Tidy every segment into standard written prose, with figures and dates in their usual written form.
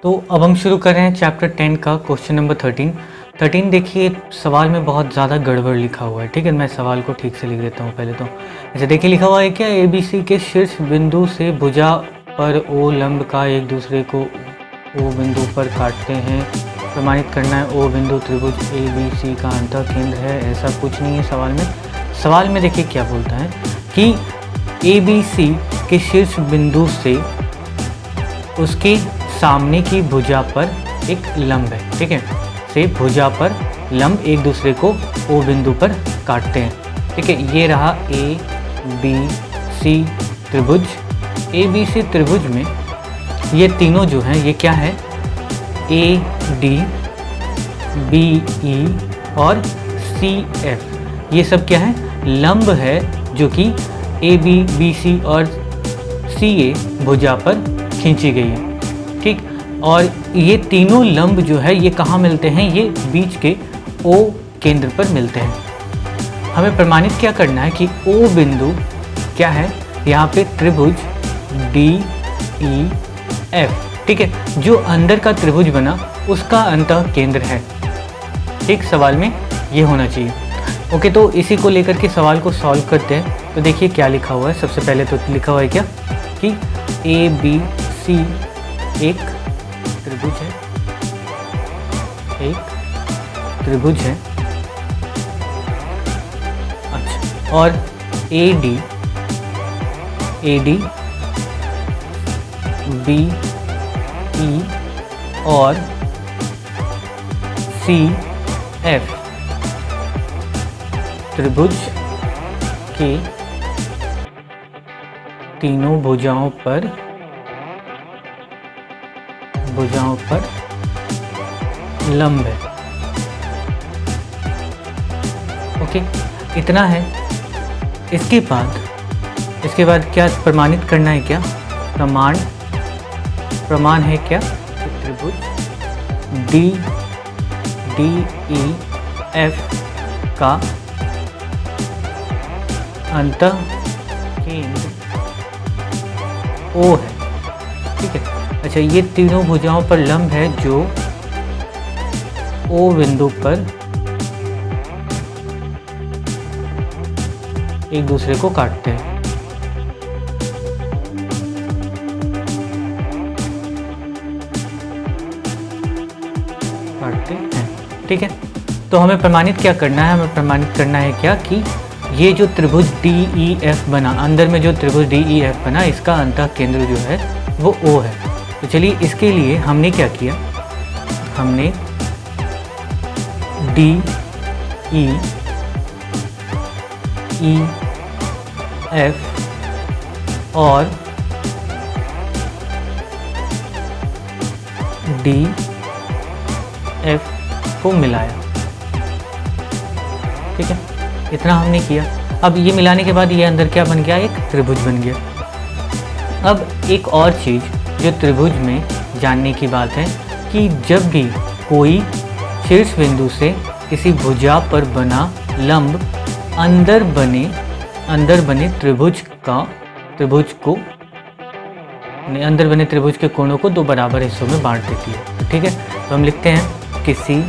तो अब हम शुरू कर रहे हैं चैप्टर 10 का क्वेश्चन नंबर 13 देखिए सवाल में बहुत ज़्यादा गड़बड़ लिखा हुआ है। ठीक है, मैं सवाल को ठीक से लिख देता हूँ पहले तो। ऐसे देखिए लिखा हुआ है क्या, ABC के शीर्ष बिंदु से भुजा पर O लंब का एक दूसरे को O बिंदु पर काटते हैं। प्रमाणित करना है O बिंदु त्रिभुज ABC का अंतः केंद्र है। ऐसा कुछ नहीं है सवाल में देखिए क्या बोलता है कि ABC के शीर्ष बिंदु से उसके सामने की भुजा पर एक लंब है। ठीक है, से भुजा पर लंब एक दूसरे को O बिंदु पर काटते हैं। ठीक है, ये रहा ABC त्रिभुज। ABC त्रिभुज में ये तीनों जो हैं ये क्या है, AD BE और CF, ये सब क्या है, लंब है जो कि AB BC और CA भुजा पर खींची गई है। ठीक, और ये तीनों लंब जो है ये कहाँ मिलते हैं, ये बीच के O केंद्र पर मिलते हैं। हमें प्रमाणित क्या करना है कि O बिंदु क्या है, यहाँ पे त्रिभुज DEF, ठीक है, जो अंदर का त्रिभुज बना उसका अंतः केंद्र है। ठीक, सवाल में ये होना चाहिए। ओके, तो इसी को लेकर के सवाल को सॉल्व करते हैं। तो देखिए क्या लिखा हुआ है। सबसे पहले तो लिखा हुआ है क्या कि ABC एक त्रिभुज है, अच्छा, और AD BE और CF त्रिभुज के तीनों भुजाओं पर लंब है। ओके, इतना है। इसके बाद क्या प्रमाणित करना है, क्या प्रमाण है क्या, त्रिभुज DEF का अंतः केंद्र O है। ठीक है, अच्छा, ये तीनों भुजाओं पर लंब है जो O बिंदु पर एक दूसरे को काटते हैं। ठीक है, तो हमें प्रमाणित क्या करना है, हमें प्रमाणित करना है क्या कि ये जो त्रिभुज DEF बना, अंदर में जो त्रिभुज DEF बना, इसका अंतः केंद्र जो है वो O है। तो चलिए इसके लिए हमने क्या किया, हमने DEF और DF को मिलाया। ठीक है, इतना हमने किया। अब ये मिलाने के बाद ये अंदर क्या बन गया, एक त्रिभुज बन गया। अब एक और चीज़ जो त्रिभुज में जानने की बात है कि जब भी कोई शीर्ष बिंदु से किसी भुजा पर बना लंब अंदर बने त्रिभुज के कोणों को दो बराबर हिस्सों में बांट देती है। ठीक है, तो हम लिखते हैं किसी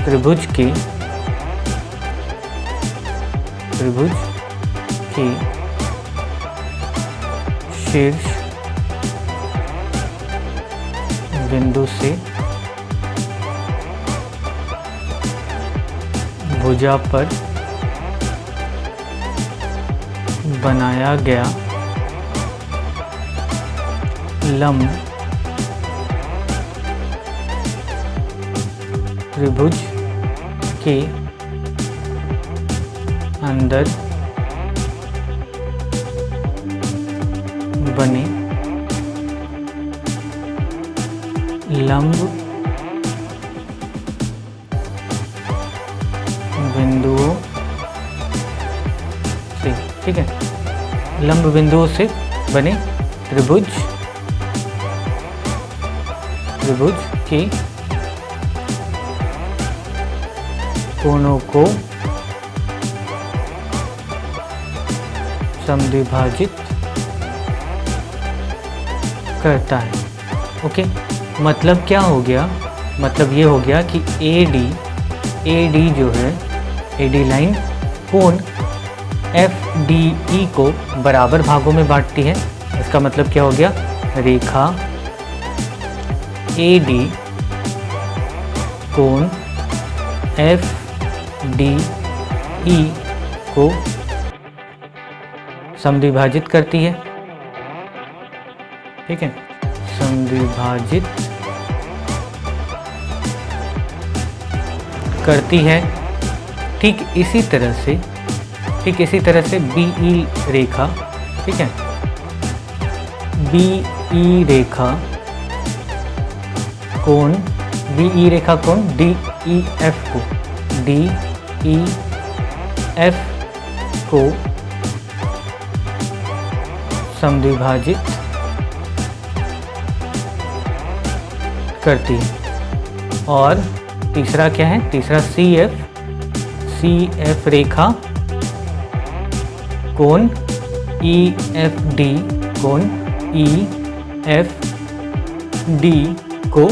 त्रिभुज के शीर्ष बिंदु से भुजा पर बनाया गया लंब त्रिभुज के अंदर बने लंब बिंदुओं से, ठीक है, लंब बिंदुओं से बने त्रिभुज के कोणों को समद्विभाजित करता है। ओके, मतलब क्या हो गया, मतलब ये हो गया कि ए डी जो है, ए डी लाइन कोण एफ डी ई को बराबर भागों में बांटती है। इसका मतलब क्या हो गया, रेखा ए डी कोण एफ डी ई को समद्विभाजित करती है। ठीक है, समद्विभाजित करती है। ठीक इसी तरह से BE रेखा, ठीक है, BE रेखा कोण DEF को समद्विभाजित करती है। और तीसरा क्या है, तीसरा CF रेखा कोण EFD को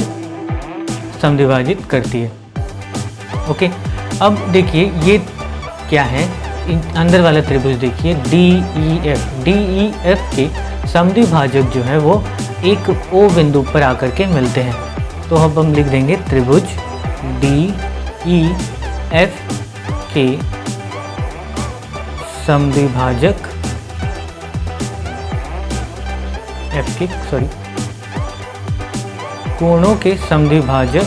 समद्विभाजित करती है। ओके, अब देखिए ये क्या है, अंदर वाला त्रिभुज देखिए DEF के समद्विभाजक जो है वो एक O बिंदु पर आकर के मिलते हैं। तो अब हम लिख देंगे त्रिभुज DEF के समद्विभाजक कोणों के समद्विभाजक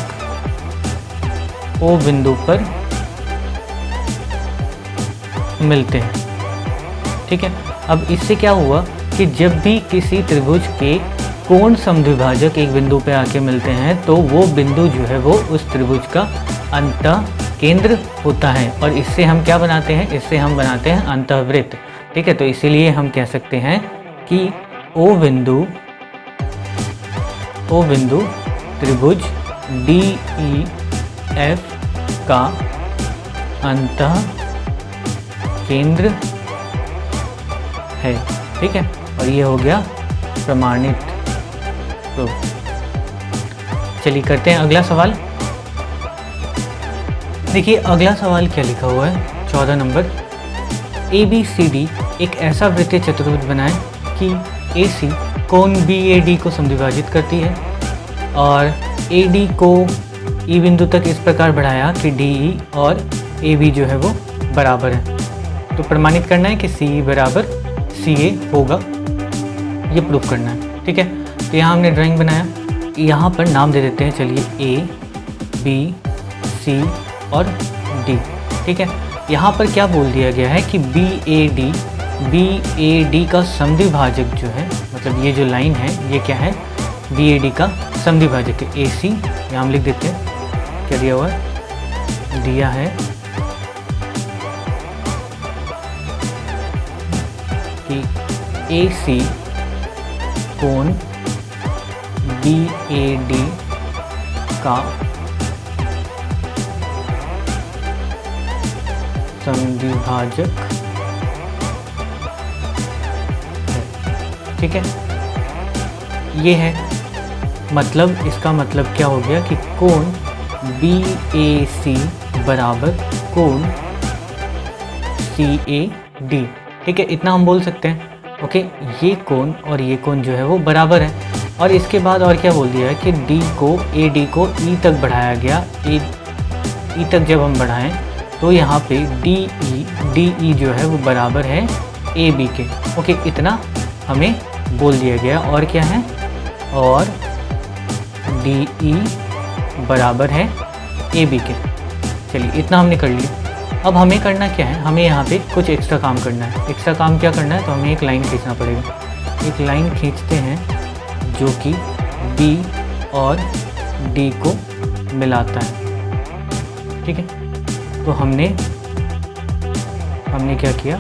O बिंदु पर मिलते हैं। ठीक है, अब इससे क्या हुआ कि जब भी किसी त्रिभुज के कोण समद्विभाजक एक बिंदु पे आके मिलते हैं तो वो बिंदु जो है वो उस त्रिभुज का अंतः केंद्र होता है। और इससे हम क्या बनाते हैं, इससे हम बनाते हैं अंतःवृत्त। ठीक है, तो इसीलिए हम कह सकते हैं कि ओ बिंदु त्रिभुज DEF का अंतः केंद्र है। ठीक है, और ये हो गया प्रमाणित। तो चलिए करते हैं अगला सवाल। देखिए अगला सवाल क्या लिखा हुआ है, 14 नंबर। ABCD एक ऐसा वृत्तीय चतुर्भुज बनाए कि AC कोण BAD को समद्विभाजित करती है और AD को E बिंदु तक इस प्रकार बढ़ाया कि DE और AB जो है वो बराबर है। तो प्रमाणित करना है कि CE बराबर CA होगा, ये प्रूफ करना है। ठीक है, तो यहाँ हमने ड्राइंग बनाया, यहाँ पर नाम दे देते हैं, चलिए A, B, C और D। ठीक है, यहाँ पर क्या बोल दिया गया है कि BAD का समद्विभाजक जो है, मतलब ये जो लाइन है ये क्या है, BAD का समद्विभाजक है। AC यहाँ हम लिख देते हैं, क्या दिया हुआ है, दिया है कि AC कोण BAD का समद्विभाजक है। ठीक है, ये है मतलब, इसका मतलब क्या हो गया कि कोण BAC बराबर कोण CAD। ठीक है, इतना हम बोल सकते हैं। ओके, ये कोण और ये कोण जो है वो बराबर है। और इसके बाद और क्या बोल दिया है कि AD को E तक बढ़ाया गया। E तक जब हम बढ़ाएं तो यहाँ पे DE जो है वो बराबर है AB के। ओके, इतना हमें बोल दिया गया। और क्या है, और DE बराबर है AB के। चलिए इतना हमने कर लिया। अब हमें करना क्या है, हमें यहाँ पे कुछ एक्स्ट्रा काम करना है। एक्स्ट्रा काम क्या करना है, तो हमें एक लाइन खींचना पड़ेगा। एक लाइन खींचते हैं जो कि B और D को मिलाता है। ठीक है, तो हमने क्या किया,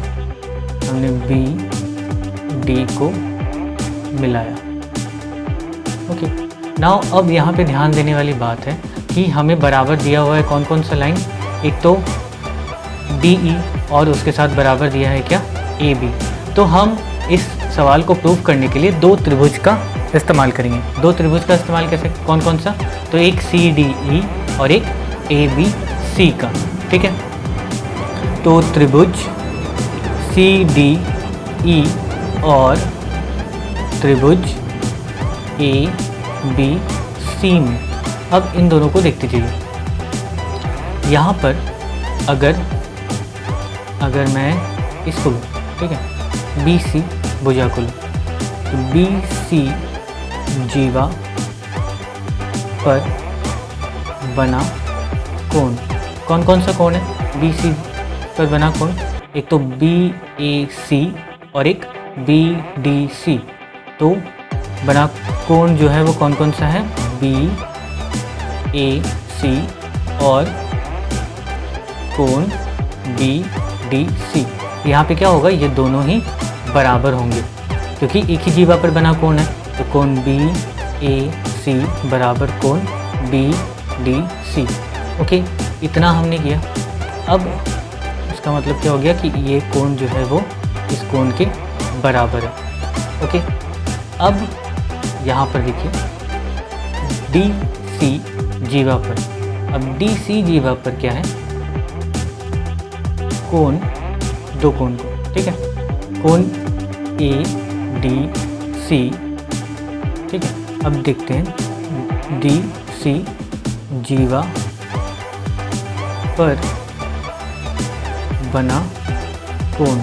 हमने B D को मिलाया। ओके, नाउ अब यहाँ पे ध्यान देने वाली बात है कि हमें बराबर दिया हुआ है कौन कौन सा लाइन, एक तो DE और उसके साथ बराबर दिया है क्या, AB। तो हम इस सवाल को प्रूव करने के लिए दो त्रिभुज का इस्तेमाल करेंगे। दो त्रिभुज का इस्तेमाल कैसे, कौन कौन सा, तो एक CDE और एक ABC का, ठीक है। तो त्रिभुज CDE और त्रिभुज ABC में अब इन दोनों को देखते जाइए। यहाँ पर अगर मैं इसको लूँ, ठीक है, BC भुजा को लूँ, तो BC जीवा पर बना कोण, कौन कौन सा कोण है BC पर बना कोण, एक तो BAC और एक BDC। तो बना कोण जो है वो कौन कौन सा है, BAC और कोण BDC। यहाँ पे क्या होगा, ये दोनों ही बराबर होंगे क्योंकि एक ही जीवा पर बना कोण है। तो कोण BAC बराबर कोण BDC। ओके, इतना हमने किया। अब इसका मतलब क्या हो गया कि ये कोण जो है वो इस कोण के बराबर है। ओके, अब यहाँ पर देखिए DC जीवा पर, अब DC जीवा पर क्या है, कोण, दो कोण को, ठीक है, कोण ADC, ठीक है। अब देखते हैं DC जीवा पर बना कोण,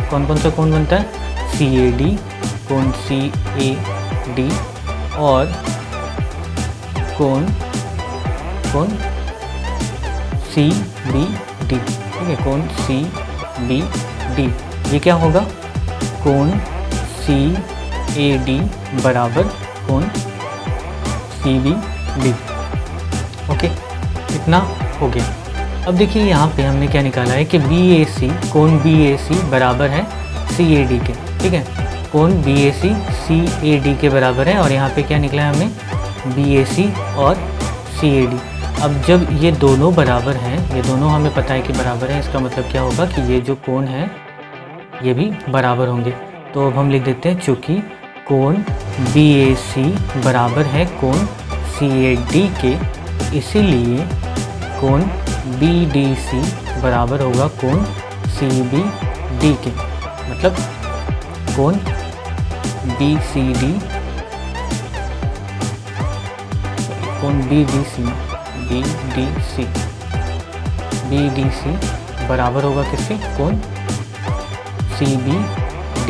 कौन कौन सा कोण बनता है, CAD, कोण CAD और कोण CBD, ठीक है, कोण CBD। ये क्या होगा, कोण CAD बराबर कोण CBD। ओके, इतना हो गया। अब देखिए यहाँ पे हमने क्या निकाला है कि BAC, कोण BAC बराबर है CAD के, ठीक है, कोण BAC CAD के बराबर है। और यहाँ पे क्या निकला है हमने, BAC और CAD। अब जब ये दोनों बराबर हैं, ये दोनों हमें पता है कि बराबर हैं, इसका मतलब क्या होगा कि ये जो कोण है ये भी बराबर होंगे। तो अब हम लिख देते हैं, चूँकि कोण BAC बराबर है कोण CAD के, इसीलिए कोण BDC बराबर होगा कोण CBD के। मतलब कोण BCD, कोण BDC बराबर होगा किसके, कोण CBD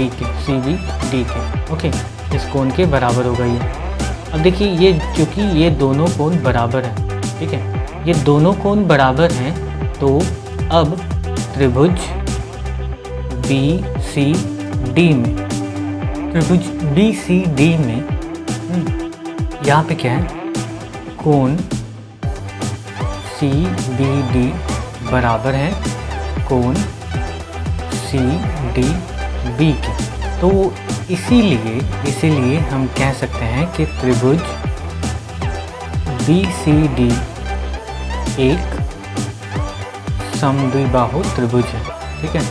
के। ओके, इस कोण के बराबर होगा ये। अब देखिए ये, क्योंकि ये दोनों कोण बराबर हैं, ठीक है, ये दोनों कोण बराबर हैं, तो अब त्रिभुज BCD में, त्रिभुज BCD में यहाँ पे क्या है, कोण CBD बराबर है कोण CDB के। तो इसीलिए हम कह सकते हैं कि त्रिभुज BCD एक समद्विबाहु त्रिभुज है, ठीक है,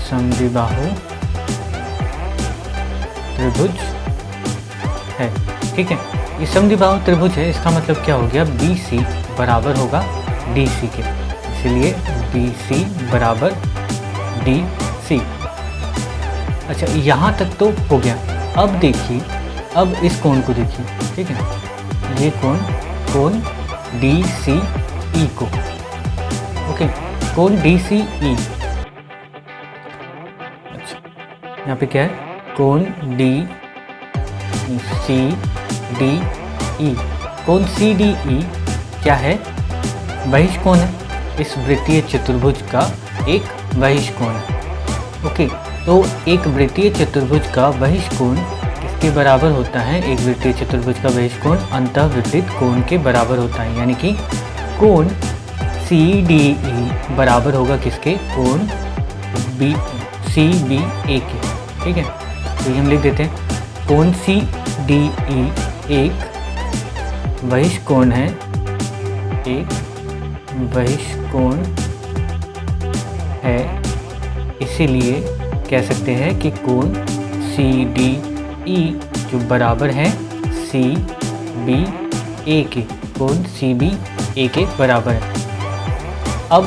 समद्विबाहु त्रिभुज है, ठीक है। ये समद्विबाहु त्रिभुज है, इसका मतलब क्या हो गया, BC बराबर होगा DC के, इसलिए BC बराबर DC। अच्छा, यहाँ तक तो हो गया। अब देखिए, अब इस कोण को देखिए, ठीक है, ये कोण DCE को, ओके, कोण DCE। अच्छा, यहाँ पे क्या है, कोण CDE। कोण CDE क्या है, बहिष्कोण है, इस वृत्तीय चतुर्भुज का एक बहिष्कोण है। ओके, तो एक वृत्तीय चतुर्भुज का बहिष्कोण किसके बराबर होता है, एक वृत्तीय चतुर्भुज का बहिष्कोण अंतःविपरीत कोण के बराबर होता है, यानी कि कोण CDE बराबर होगा किसके, कोण CBA के, ठीक है। तो ये हम लिख देते हैं, कोण CDE एक बहिष्कोण है, एक बहिष्कोण है, इसीलिए कह सकते हैं कि कोण CDE जो बराबर है CBA के, कोण CBA के बराबर है। अब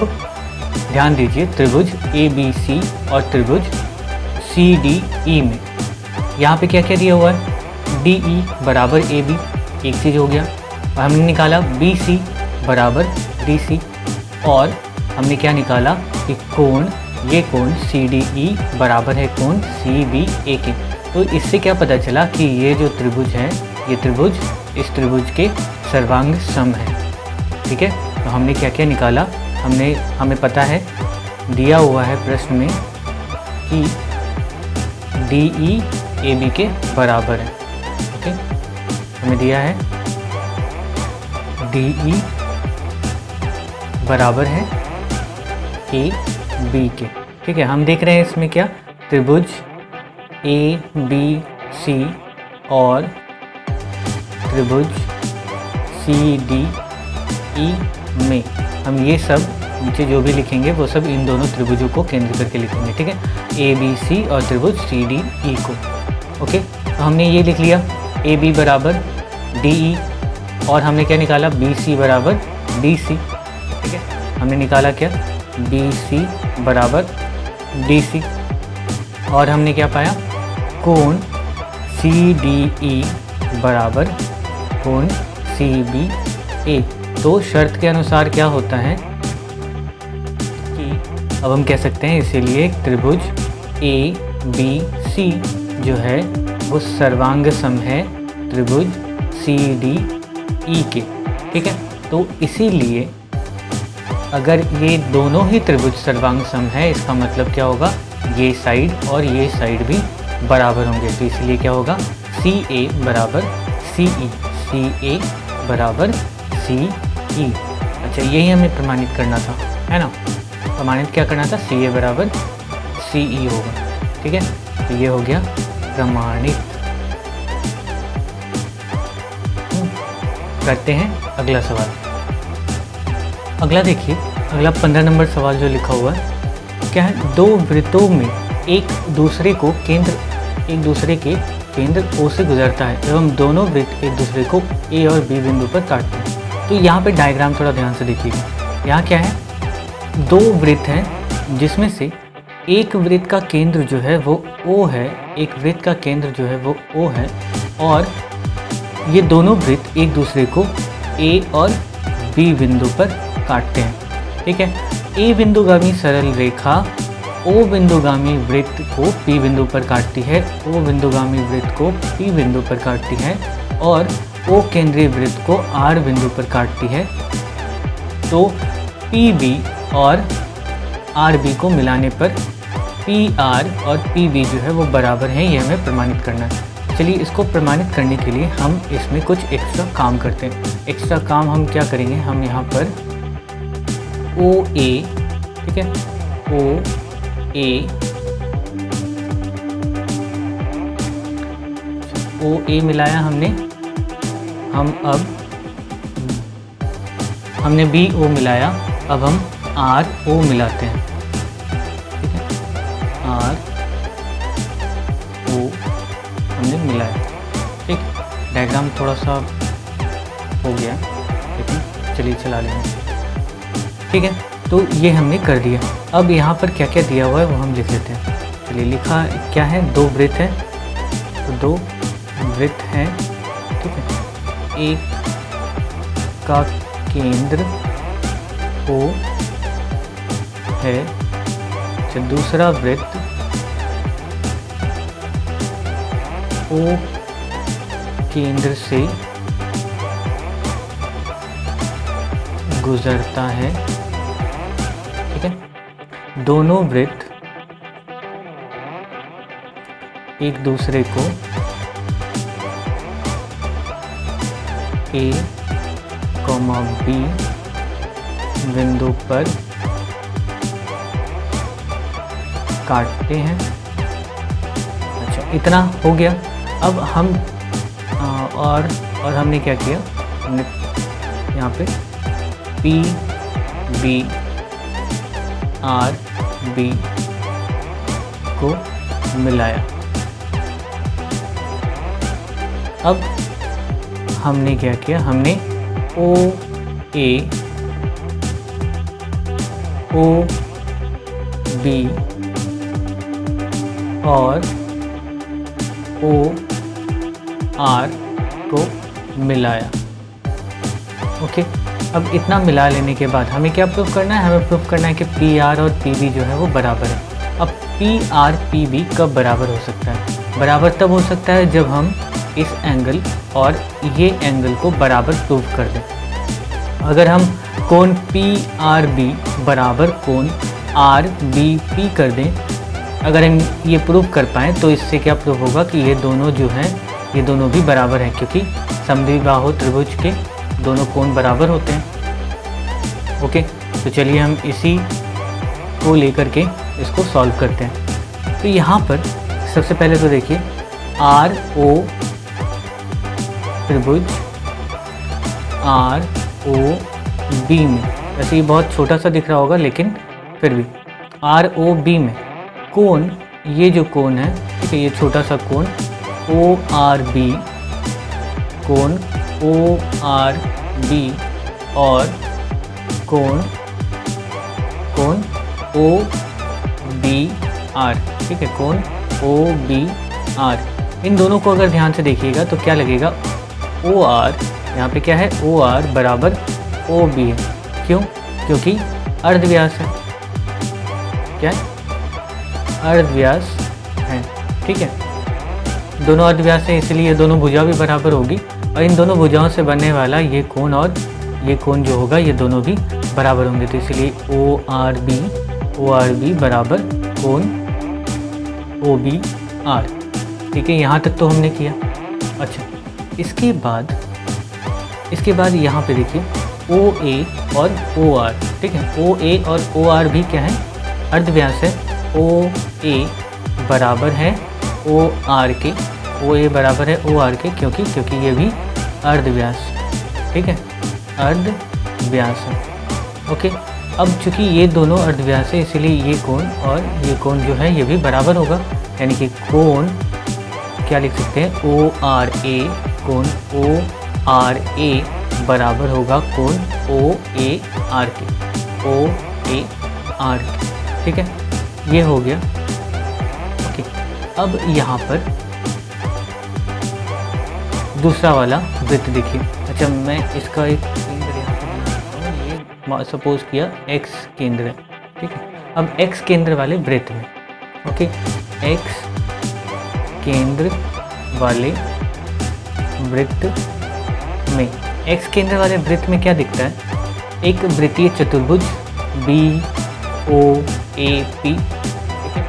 ध्यान दीजिए त्रिभुज ABC और त्रिभुज CDE में यहाँ पे क्या क्या दिया हुआ है, DE बराबर AB, एक चीज़ हो गया। और हमने निकाला BC बराबर DC, और हमने क्या निकाला कि कोण, ये कोण CDE बराबर है कोण CBA के। तो इससे क्या पता चला कि ये जो त्रिभुज है, ये त्रिभुज इस त्रिभुज के सर्वांग सम है। ठीक है, तो हमने क्या क्या निकाला, हमें पता है, दिया हुआ है प्रश्न में कि DE AB के बराबर है। ओके, हमें दिया है DE बराबर है AB के। ठीक है, हम देख रहे हैं इसमें क्या, त्रिभुज ABC और त्रिभुज CDE में हम ये सब नीचे जो भी लिखेंगे वो सब इन दोनों त्रिभुजों को केंद्र करके लिखेंगे। ठीक है, ABC और त्रिभुज CDE को। ओके, तो हमने ये लिख लिया AB बराबर DE, और हमने क्या निकाला BC बराबर DC। ठीक है, हमने निकाला क्या, BC बराबर DC, और हमने क्या पाया, कोण CDE बराबर कोण CBA। तो शर्त के अनुसार क्या होता है कि अब हम कह सकते हैं इसीलिए त्रिभुज ABC जो है वो सर्वांग सम है त्रिभुज CDE के। ठीक है, तो इसीलिए अगर ये दोनों ही त्रिभुज सर्वांग सम है, इसका मतलब क्या होगा, ये साइड और ये साइड भी बराबर होंगे। तो इसलिए क्या होगा, CA बराबर CE, CA बराबर CE। अच्छा, यही हमें प्रमाणित करना था, है ना। प्रमाणित क्या करना था, CA बराबर CE होगा। ठीक है, तो ये हो गया प्रमाणित। करते हैं अगला सवाल। अगला देखिए, अगला 15 नंबर सवाल जो लिखा हुआ है, क्या है, दो वृत्तों में एक दूसरे के केंद्र O से गुजरता है एवं दोनों वृत्त एक दूसरे को A और B बिंदु पर काटते हैं। तो यहाँ पे डायग्राम थोड़ा ध्यान से देखिएगा। यहाँ क्या है, दो वृत्त हैं जिसमें से एक वृत्त का केंद्र जो है वो O है, एक वृत्त का केंद्र जो है वो O है, और ये दोनों वृत्त एक दूसरे को A और B बिंदु पर काटते हैं। ठीक है, A बिंदुगामी सरल रेखा O बिंदुगामी वृत्त को P बिंदु पर काटती है, O बिंदुगामी वृत्त को P बिंदु पर काटती है, और O केंद्रीय वृत्त को R बिंदु पर काटती है। तो PB और RB को मिलाने पर PR और PB जो है वो बराबर हैं, ये हमें प्रमाणित करना है। चलिए, इसको प्रमाणित करने के लिए हम इसमें कुछ एक्स्ट्रा काम करते हैं। एक्स्ट्रा काम हम क्या करेंगे, हम यहाँ पर OA, ठीक है, OA मिलाया हमने, हमने BO मिलाया, अब हम RO मिलाते हैं। ठीक है, RO हमने मिलाया। ठीक, डायग्राम थोड़ा सा हो गया, लेकिन चलिए चला लेंगे। ठीक है, तो ये हमने कर दिया। अब यहाँ पर क्या क्या दिया हुआ है वो हम लिख लेते हैं। चलिए, लिखा क्या है, दो वृत्त हैं, तो दो वृत्त हैं। ठीक है, एक का केंद्र O है, अच्छा, दूसरा वृत्त O केंद्र से गुजरता है। ठीक है, दोनों वृत्त एक दूसरे को A, B बिंदु पर काटते हैं। अच्छा, इतना हो गया। अब हम और हमने क्या किया, हमने यहाँ पे PB RB को मिलाया। अब हमने क्या किया, हमने ओ ए ओ बी और ओ आर को मिलाया। ओके, अब इतना मिला लेने के बाद हमें क्या प्रूफ करना है, हमें प्रूफ करना है कि पी आर और पी बी जो है वो बराबर है। अब पी आर पी बी कब बराबर हो सकता है, बराबर तब हो सकता है जब हम इस एंगल और ये एंगल को बराबर प्रूफ कर दें। अगर हम कोण पी आर बी बराबर कोण आर बी पी कर दें, अगर हम ये प्रूव कर पाएँ तो इससे क्या प्रूव होगा कि ये दोनों जो हैं ये दोनों भी बराबर हैं, क्योंकि समद्विबाहु त्रिभुज के दोनों कोण बराबर होते हैं। ओके, तो चलिए हम इसी को लेकर के इसको सॉल्व करते हैं। तो यहाँ पर सबसे पहले तो देखिए आर ओ त्रिभुज आर ओ बी में, वैसे ये बहुत छोटा सा दिख रहा होगा लेकिन फिर भी आर ओ बी में कोण, ये जो कोण है, ठीक है, ये छोटा सा कोण ओ आर बी, कोण ओ आर बी और कोण ओ बी आर, ठीक है, कोण ओ बी आर, इन दोनों को अगर ध्यान से देखिएगा तो क्या लगेगा, ओ आर यहाँ पे क्या है, ओ आर बराबर ओ बी है। क्यों? क्योंकि अर्धव्यास है, क्या है, अर्धव्यास है, ठीक है, दोनों अर्धव्यास है, इसलिए दोनों भुजा भी बराबर होगी और इन दोनों भुजाओं से बनने वाला ये कोण और ये कोण जो होगा ये दोनों भी बराबर होंगे। तो इसलिए ओ आर बी बराबर कोण ओ बी आर, ठीक है, यहाँ तक तो हमने किया। अच्छा, इसके बाद यहाँ पे देखिए ओ ए और ओ आर, ठीक है, ओ ए और ओ आर भी क्या है, अर्धव्यास है। ओ ए बराबर है ओ आर के, ओ ए बराबर है ओ आर के, क्योंकि ये भी अर्धव्यास, ठीक है, अर्धव्यास है। ओके, अब चूंकि ये दोनों अर्धव्यास है इसलिए ये कोण और ये कोण जो है ये भी बराबर होगा, यानी कि कोण क्या लिख सकते हैं, ओ आर ए, कोण ओ आर ए बराबर होगा कोण ओ ए आर के, ओ ए आर के, ठीक है, ये हो गया। ओके, अब यहाँ पर दूसरा वाला वृत्त देखिए। अच्छा, मैं इसका एक केंद्र यहाँ पर बनाता हूँ, ये सपोज किया एक्स केंद्र है, ठीक है। अब एक्स केंद्र वाले वृत्त में, ओके, एक्स केंद्र वाले वृत्त में, एक्स केंद्र वाले वृत्त में क्या दिखता है, एक वृत्तीय चतुर्भुज बी ओ ए पी, ठीक है,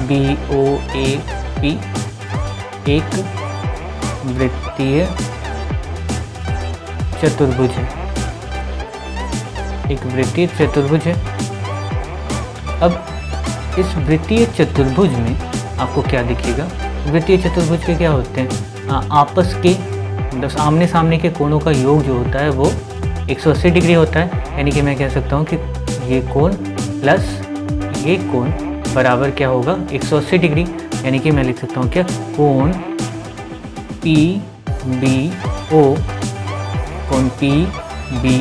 बी ओ ए पी एक वृत्तीय चतुर्भुज है, एक वृत्तीय चतुर्भुज है। अब इस वृत्तीय चतुर्भुज में आपको क्या दिखेगा, वृत्तीय चतुर्भुज के क्या होते हैं, आपस के मतलब आमने सामने के कोणों का योग जो होता है वो 180 डिग्री होता है, यानी कि मैं कह सकता हूँ कि ये कोण प्लस ये कोण बराबर क्या होगा, 180 डिग्री, यानी कि मैं लिख सकता हूँ क्या, कोण पी बी ओ, कोण पी बी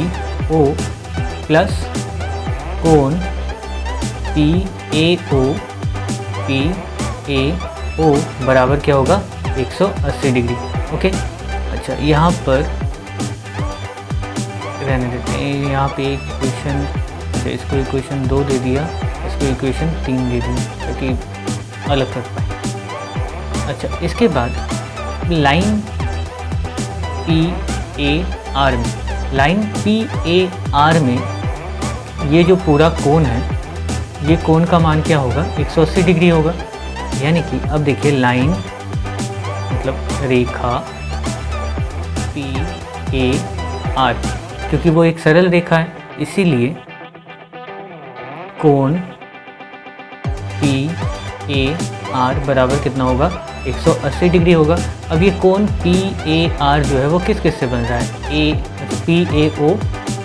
ओ प्लस कोण पी ए ओ बराबर क्या होगा, 180 डिग्री। ओके, अच्छा, यहाँ पर रहने देते हैं, यहाँ पे एक क्वेश्चन, अच्छा इसको इक्वेशन 2 दे दिया, इसको इक्वेशन 3 दे दिया ताकि अलग कर पाए। अच्छा, इसके बाद लाइन पी ए आर में, लाइन पी ए आर में ये जो पूरा कोण है, ये कोण का मान क्या होगा, 180 डिग्री होगा। यानी कि अब देखिए लाइन मतलब रेखा पी ए आर, क्योंकि वो एक सरल रेखा है इसीलिए कोण पी ए आर बराबर कितना होगा, 180 डिग्री होगा। अब ये कोण पी ए आर जो है वो किस से बन रहा है, ए पी ए ओ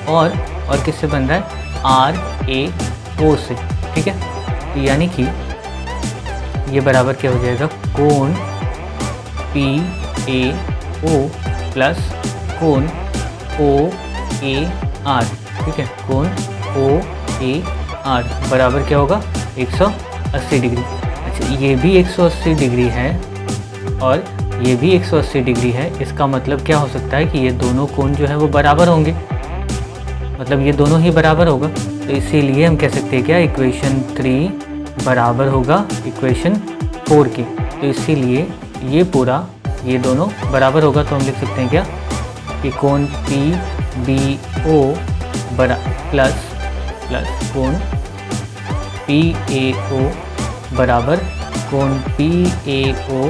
और किससे बन रहा है, आर ए ओ से, ठीक है। तो यानी कि ये बराबर क्या हो जाएगा, कोण पी ए ओ प्लस कोण ओ ए आर, ठीक है, कोण ओ ए आर बराबर क्या होगा 180 डिग्री। अच्छा, ये भी 180 डिग्री है और ये भी 180 डिग्री है, इसका मतलब क्या हो सकता है कि ये दोनों कोण जो है वो बराबर होंगे, मतलब ये दोनों ही बराबर होगा। तो इसीलिए हम कह सकते हैं क्या, इक्वेशन 3 बराबर होगा इक्वेशन 4 की। तो इसीलिए ये पूरा, ये दोनों बराबर होगा। तो हम लिख सकते हैं क्या कि कोण पी बी ओ प्लस कोण पी ए ओ बराबर कोण पी ए ओ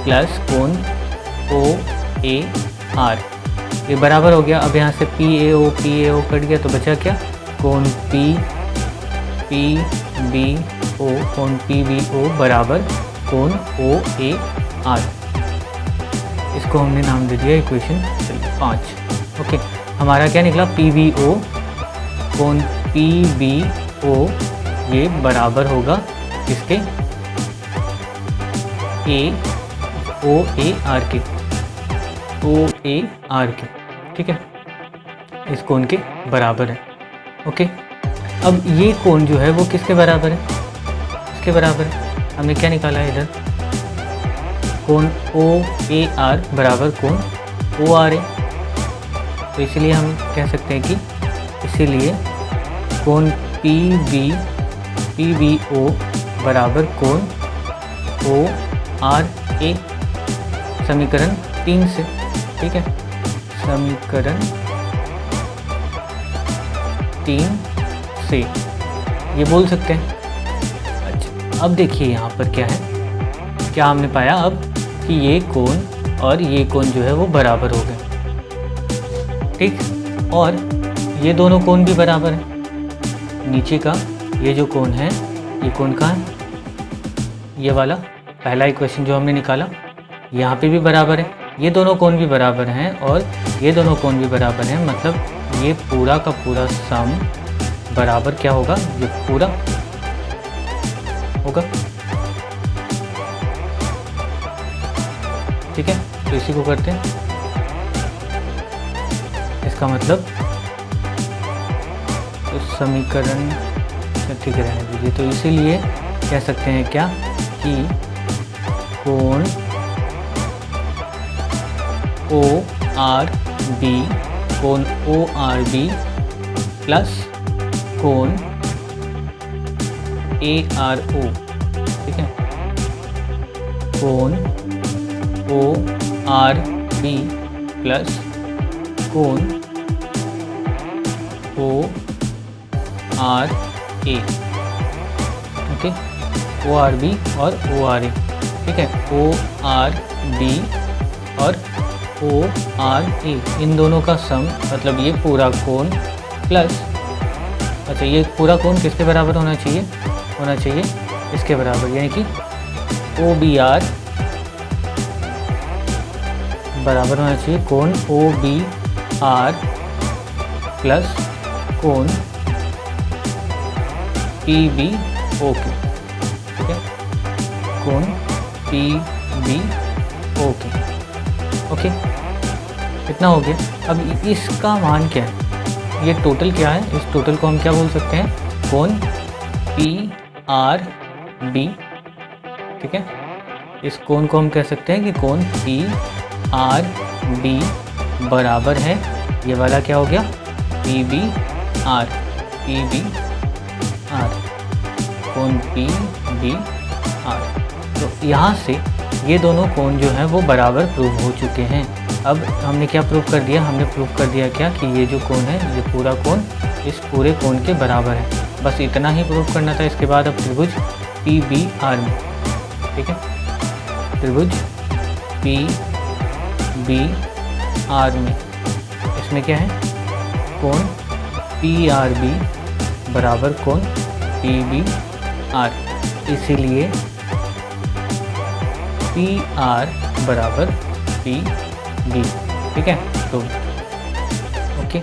प्लस कोण ओ ए आर, ये बराबर हो गया। अब यहाँ से पी ए ओ कट गया तो बचा क्या, कोण पी बी ओ, कोण पी बी ओ बराबर कोण ओ ए आर। इसको हमने नाम दे दिया इक्वेशन 5। ओके, हमारा क्या निकला, पी बी ओ, कोण पी बी ओ ये बराबर होगा इसके ओ ए आर के, ओ ए आर के, ठीक है, इस कोण के बराबर है। ओके, अब ये कोण जो है वो किसके बराबर है, इसके बराबर है। हमने क्या निकाला है इधर, कोण ओ ए आर बराबर कोण ओ आर ए। तो इसलिए हम कह सकते हैं कि इसीलिए कोण पी बी ओ बराबर कोण ओ आर ए, समीकरण 3 से, ठीक है, समीकरण 3 से ये बोल सकते हैं। अच्छा, अब देखिए यहाँ पर क्या है, क्या हमने पाया अब कि ये कोण और ये कोण जो है वो बराबर हो गए, ठीक, और ये दोनों कोण भी बराबर हैं। नीचे का ये जो कोण है, ये कोण कहाँ है, ये वाला पहला इक्वेशन जो हमने निकाला, यहाँ पे भी बराबर है, ये दोनों कोण भी बराबर हैं और ये दोनों कोण भी बराबर हैं, मतलब ये पूरा का पूरा सम बराबर क्या होगा, ये पूरा होगा, ठीक है। तो इसी को करते हैं, इसका मतलब तो समीकरण ठीक रहने दीजिए। तो इसीलिए कह सकते हैं क्या कि कोण ओ आर बी, कोण ओ आर बी प्लस कोण ए आर ओ, ठीक है, कोण ओ आर बी प्लस कोण O R A, okay, O R B और ओ आर ए, ठीक है, ओ आर बी और ओ आर ए, इन दोनों का सम, मतलब ये पूरा कोण प्लस, अच्छा, ये पूरा कोण किसके बराबर होना चाहिए इसके बराबर, यानी कि ओ बी आर बराबर होना चाहिए कोण ओ बी आर प्लस कोण पी बी ओ के, ठीक है, कोण पी बी ओ के, ओके, कितना हो गया। अब इसका मान क्या है, ये टोटल क्या है, इस टोटल को हम क्या बोल सकते हैं, कोण पी आर बी, ठीक है, इस कोण को हम कह सकते हैं कि कोण पी आर बी बराबर है, ये वाला क्या हो गया, पी बी आर, कोण पी बी आर। तो यहाँ से ये दोनों कोण जो हैं वो बराबर प्रूव हो चुके हैं। अब हमने क्या प्रूव कर दिया, हमने प्रूव कर दिया क्या कि ये जो कोण है, ये पूरा कोण इस पूरे कोण के बराबर है, बस इतना ही प्रूव करना था। इसके बाद अब त्रिभुज पी बी आर में, ठीक है, त्रिभुज पी बी आर में, इसमें क्या है, कोण पी आर बी बराबर कोण पी बी आर, इसीलिए पी आर बराबर पी बी, ठीक है। तो ओके।